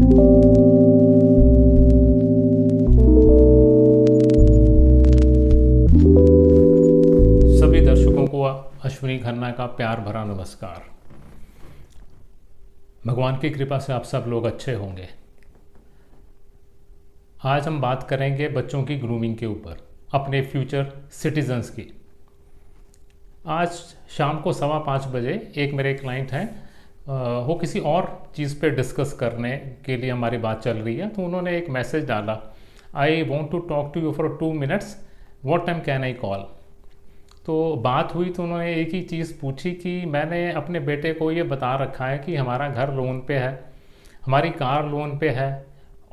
सभी दर्शकों को अश्विनी खन्ना का प्यार भरा नमस्कार। भगवान की कृपा से आप सब लोग अच्छे होंगे। आज हम बात करेंगे बच्चों की ग्रूमिंग के ऊपर, अपने फ्यूचर सिटीजन्स की। आज शाम को 5:15 एक मेरे क्लाइंट हैं, वो किसी और चीज़ पे डिस्कस करने के लिए हमारी बात चल रही है, तो उन्होंने एक मैसेज डाला, I want to talk to you for 2 minutes, what time can I call. तो बात हुई तो उन्होंने एक ही चीज़ पूछी कि मैंने अपने बेटे को ये बता रखा है कि हमारा घर लोन पे है, हमारी कार लोन पे है,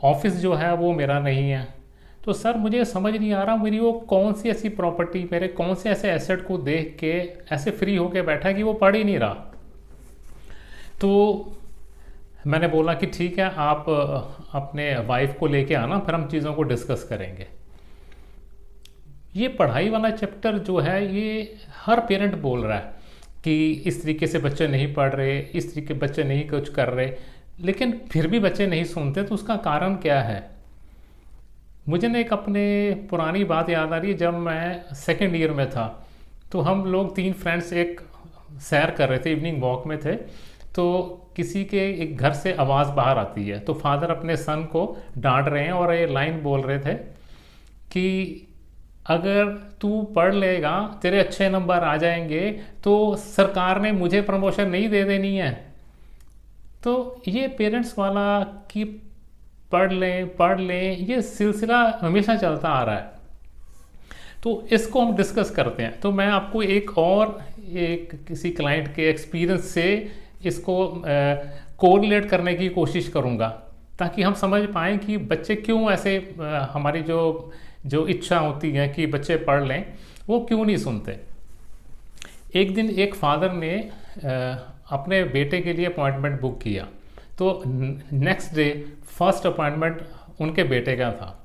ऑफिस जो है वो मेरा नहीं है, तो सर मुझे समझ नहीं आ रहा मेरी वो कौन सी ऐसी प्रॉपर्टी, मेरे कौन से ऐसे एसेट को देख के ऐसे फ्री होके बैठा है कि वो पढ़ ही नहीं रहा। तो मैंने बोला कि ठीक है, आप अपने वाइफ को लेके आना, फिर हम चीज़ों को डिस्कस करेंगे। ये पढ़ाई वाला चैप्टर जो है ये हर पेरेंट बोल रहा है कि इस तरीके से बच्चे नहीं पढ़ रहे, इस तरीके बच्चे नहीं कुछ कर रहे, लेकिन फिर भी बच्चे नहीं सुनते, तो उसका कारण क्या है। मुझे ना एक अपने पुरानी बात याद आ रही है। जब मैं सेकेंड ईयर में था तो हम लोग 3 फ्रेंड्स एक सैर कर रहे थे, इवनिंग वॉक में थे, तो किसी के एक घर से आवाज़ बाहर आती है, तो फादर अपने सन को डांट रहे हैं और ये लाइन बोल रहे थे कि अगर तू पढ़ लेगा, तेरे अच्छे नंबर आ जाएंगे, तो सरकार ने मुझे प्रमोशन नहीं दे देनी है। तो ये पेरेंट्स वाला कि पढ़ लें ये सिलसिला हमेशा चलता आ रहा है, तो इसको हम डिस्कस करते हैं। तो मैं आपको एक किसी क्लाइंट के एक्सपीरियंस से इसको कोरिलेट करने की कोशिश करूँगा, ताकि हम समझ पाएँ कि बच्चे क्यों ऐसे हमारी जो इच्छा होती है कि बच्चे पढ़ लें, वो क्यों नहीं सुनते। एक दिन एक फादर ने अपने बेटे के लिए अपॉइंटमेंट बुक किया, तो नेक्स्ट डे फर्स्ट अपॉइंटमेंट उनके बेटे का था।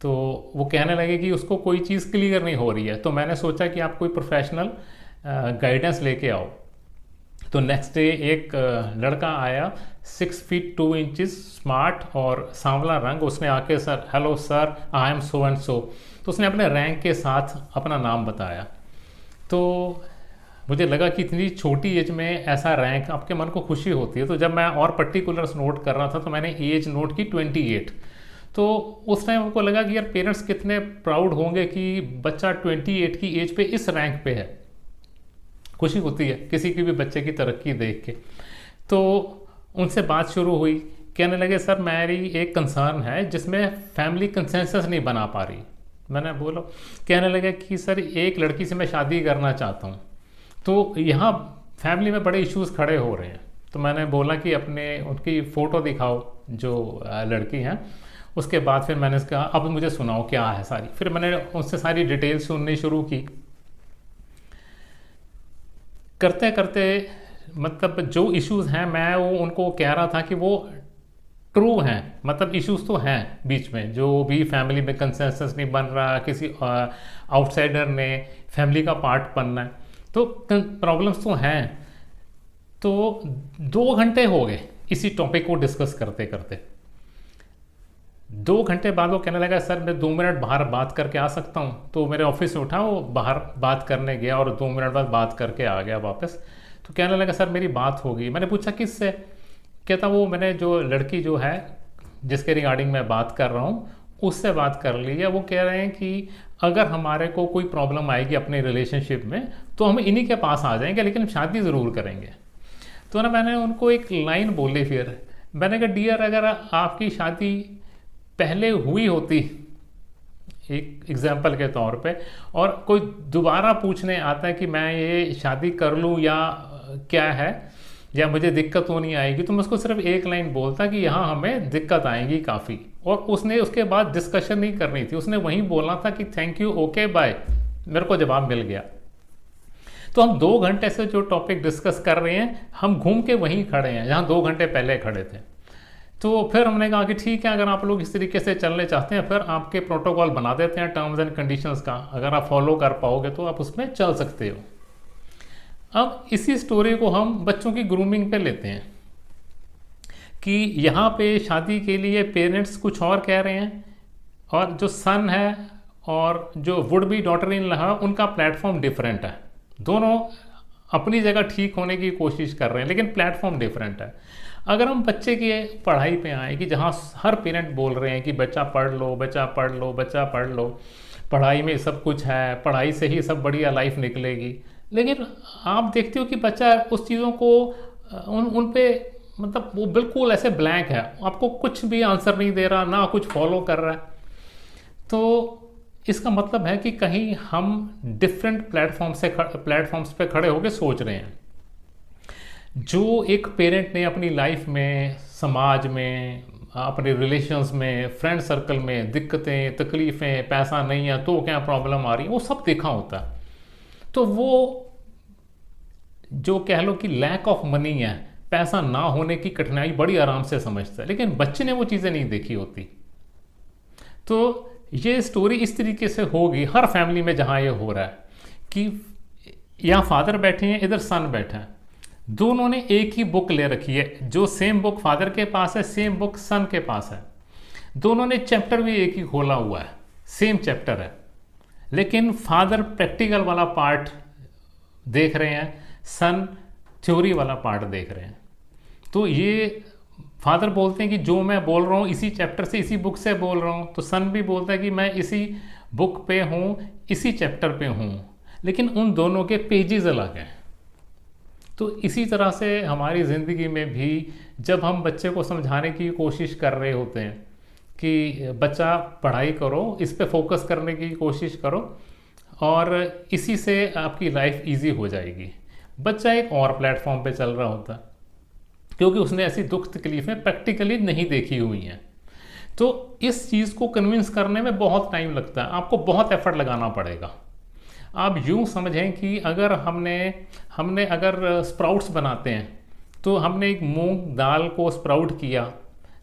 तो वो कहने लगे कि उसको कोई चीज़ क्लियर नहीं हो रही है, तो मैंने सोचा कि आप कोई प्रोफेशनल गाइडेंस लेके आओ। तो नेक्स्ट डे एक लड़का आया, 6 फीट 2 इंचेस, स्मार्ट और सांवला रंग। उसने आके sir, hello sir, I am so and so, तो उसने अपने रैंक के साथ अपना नाम बताया। तो मुझे लगा कि इतनी छोटी एज में ऐसा रैंक, आपके मन को खुशी होती है। तो जब मैं और पर्टिकुलर्स नोट कर रहा था तो मैंने एज नोट की 28। तो उस टाइम हमको लगा कि यार पेरेंट्स कितने प्राउड होंगे कि बच्चा 28 की एज पे इस रैंक पे है। खुशी होती है किसी की भी बच्चे की तरक्की देख के। तो उनसे बात शुरू हुई, कहने लगे सर मेरी एक कंसर्न है जिसमें फैमिली कंसेंसस नहीं बना पा रही। मैंने बोला, कहने लगे कि सर एक लड़की से मैं शादी करना चाहता हूँ, तो यहाँ फैमिली में बड़े इश्यूज खड़े हो रहे हैं। तो मैंने बोला कि उनकी फ़ोटो दिखाओ जो लड़की हैं। उसके बाद फिर मैंने कहा अब मुझे सुनाओ क्या है सारी। फिर मैंने उनसे सारी डिटेल सुननी शुरू की। करते करते मतलब जो इश्यूज हैं मैं वो उनको कह रहा था कि वो ट्रू हैं, मतलब इश्यूज तो हैं बीच में, जो भी फैमिली में कंसेंसस नहीं बन रहा, किसी आउटसाइडर ने फैमिली का पार्ट बनना है, तो प्रॉब्लम्स तो हैं। तो 2 घंटे हो गए इसी टॉपिक को डिस्कस करते करते। 2 घंटे बाद वो कहने लगा सर मैं 2 मिनट बाहर बात करके आ सकता हूँ। तो मेरे ऑफिस से उठा, वो बाहर बात करने गया और 2 मिनट बाद बात करके आ गया वापस। तो कहने लगा सर मेरी बात होगी। मैंने पूछा किससे? कहता वो मैंने जो लड़की जो है जिसके रिगार्डिंग मैं बात कर रहा हूँ उससे बात कर ली है। वो कह रहे हैं कि अगर हमारे को कोई प्रॉब्लम आएगी अपने रिलेशनशिप में तो हम इन्हीं के पास आ जाएंगे, लेकिन शादी ज़रूर करेंगे। तो ना मैंने उनको एक लाइन बोली, फिर मैंने कहा डियर अगर आपकी शादी पहले हुई होती, एक एग्जाम्पल के तौर पे, और कोई दोबारा पूछने आता है कि मैं ये शादी कर लूँ या क्या है, या मुझे दिक्कत तो नहीं आएगी, तो मैं उसको सिर्फ एक लाइन बोलता कि यहाँ हमें दिक्कत आएगी काफ़ी। और उसने उसके बाद डिस्कशन नहीं करनी थी, उसने वहीं बोलना था कि थैंक यू, ओके बाय। मेरे को जवाब मिल गया। तो हम 2 घंटे से जो टॉपिक डिस्कस कर रहे हैं हम घूम के वहीं खड़े हैं जहाँ 2 घंटे पहले खड़े थे। तो फिर हमने कहा कि ठीक है, अगर आप लोग इस तरीके से चलने चाहते हैं फिर आपके प्रोटोकॉल बना देते हैं टर्म्स एंड कंडीशंस का, अगर आप फॉलो कर पाओगे तो आप उसमें चल सकते हो। अब इसी स्टोरी को हम बच्चों की ग्रूमिंग पे लेते हैं कि यहाँ पे शादी के लिए पेरेंट्स कुछ और कह रहे हैं और जो सन है और जो would be daughter in law उनका प्लेटफॉर्म डिफरेंट है। दोनों अपनी जगह ठीक होने की कोशिश कर रहे हैं लेकिन प्लेटफॉर्म डिफरेंट है। अगर हम बच्चे की पढ़ाई पे आए कि जहाँ हर पेरेंट बोल रहे हैं कि बच्चा पढ़ लो, बच्चा पढ़ लो, बच्चा पढ़ लो, पढ़ाई में सब कुछ है, पढ़ाई से ही सब बढ़िया लाइफ निकलेगी, लेकिन आप देखते हो कि बच्चा उस चीज़ों को उन पे मतलब वो बिल्कुल ऐसे ब्लैंक है, आपको कुछ भी आंसर नहीं दे रहा, ना कुछ फॉलो कर रहा है। तो इसका मतलब है कि कहीं हम डिफरेंट प्लेटफॉर्म्स पे खड़े होकर सोच रहे हैं। जो एक पेरेंट ने अपनी लाइफ में, समाज में, अपने रिलेशंस में, फ्रेंड सर्कल में दिक्कतें, तकलीफ़ें, पैसा नहीं है तो क्या प्रॉब्लम आ रही है, वो सब देखा होता है। तो वो जो कह लो कि लैक ऑफ मनी है, पैसा ना होने की कठिनाई बड़ी आराम से समझता है, लेकिन बच्चे ने वो चीज़ें नहीं देखी होती। तो ये स्टोरी इस तरीके से होगी हर फैमिली में जहाँ ये हो रहा है कि यहाँ फादर बैठे हैं, इधर सन बैठा है, दोनों ने एक ही बुक ले रखी है। जो सेम बुक फादर के पास है, सेम बुक सन के पास है। दोनों ने चैप्टर भी एक ही खोला हुआ है, सेम चैप्टर है, लेकिन फादर प्रैक्टिकल वाला पार्ट देख रहे हैं, सन थ्योरी वाला पार्ट देख रहे हैं। तो ये फादर बोलते हैं कि जो मैं बोल रहा हूँ इसी चैप्टर से, इसी बुक से बोल रहा हूँ, तो सन भी बोलता है कि मैं इसी बुक पे हूँ, इसी चैप्टर पे हूँ, लेकिन उन दोनों के पेजेस अलग हैं। तो इसी तरह से हमारी ज़िंदगी में भी जब हम बच्चे को समझाने की कोशिश कर रहे होते हैं कि बच्चा पढ़ाई करो, इस पे फोकस करने की कोशिश करो और इसी से आपकी लाइफ इजी हो जाएगी, बच्चा एक और प्लेटफॉर्म पे चल रहा होता है क्योंकि उसने ऐसी दुख तकलीफें प्रैक्टिकली नहीं देखी हुई हैं। तो इस चीज़ को कन्विंस करने में बहुत टाइम लगता है, आपको बहुत एफर्ट लगाना पड़ेगा। आप यूँ समझें कि अगर हमने अगर स्प्राउट्स बनाते हैं तो हमने एक मूंग दाल को स्प्राउट किया,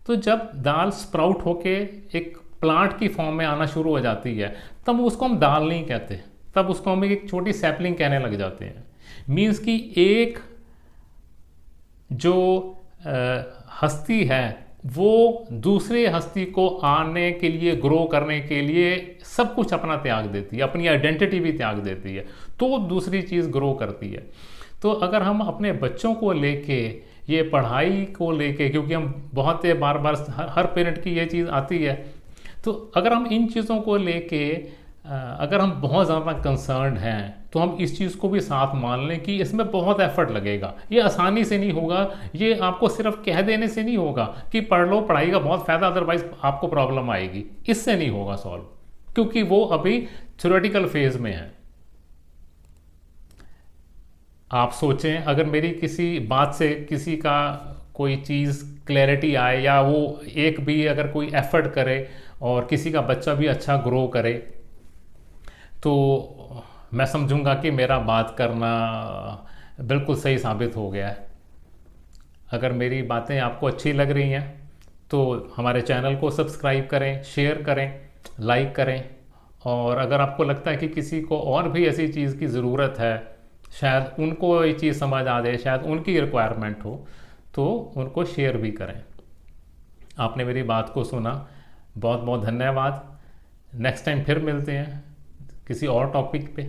तो जब दाल स्प्राउट होके एक प्लांट की फॉर्म में आना शुरू हो जाती है तब उसको हम दाल नहीं कहते, तब उसको हम एक छोटी सैपलिंग कहने लग जाते हैं। मीन्स कि एक जो हस्ती है वो दूसरे हस्ती को आने के लिए, ग्रो करने के लिए सब कुछ अपना त्याग देती है, अपनी आइडेंटिटी भी त्याग देती है, तो दूसरी चीज़ ग्रो करती है। तो अगर हम अपने बच्चों को लेके, ये पढ़ाई को लेके, क्योंकि हम बहुत बार बार हर पेरेंट की ये चीज़ आती है, तो अगर हम इन चीज़ों को लेके अगर हम बहुत ज़्यादा कंसर्न्ड हैं तो हम इस चीज़ को भी साथ मान लें कि इसमें बहुत एफर्ट लगेगा, ये आसानी से नहीं होगा, ये आपको सिर्फ कह देने से नहीं होगा कि पढ़ लो, पढ़ाई का बहुत फ़ायदा, अदरवाइज आपको प्रॉब्लम आएगी, इससे नहीं होगा सॉल्व, क्योंकि वो अभी थ्योरेटिकल फेज में है। आप सोचें अगर मेरी किसी बात से किसी का कोई चीज़ क्लैरिटी आए या वो एक भी अगर कोई एफर्ट करे और किसी का बच्चा भी अच्छा ग्रो करे, तो मैं समझूंगा कि मेरा बात करना बिल्कुल सही साबित हो गया है। अगर मेरी बातें आपको अच्छी लग रही हैं तो हमारे चैनल को सब्सक्राइब करें, शेयर करें, लाइक करें, और अगर आपको लगता है कि किसी को और भी ऐसी चीज़ की ज़रूरत है, शायद उनको ये चीज़ समझ आ जाए, शायद उनकी रिक्वायरमेंट हो, तो उनको शेयर भी करें। आपने मेरी बात को सुना, बहुत बहुत धन्यवाद। नेक्स्ट टाइम फिर मिलते हैं किसी और टॉपिक पे।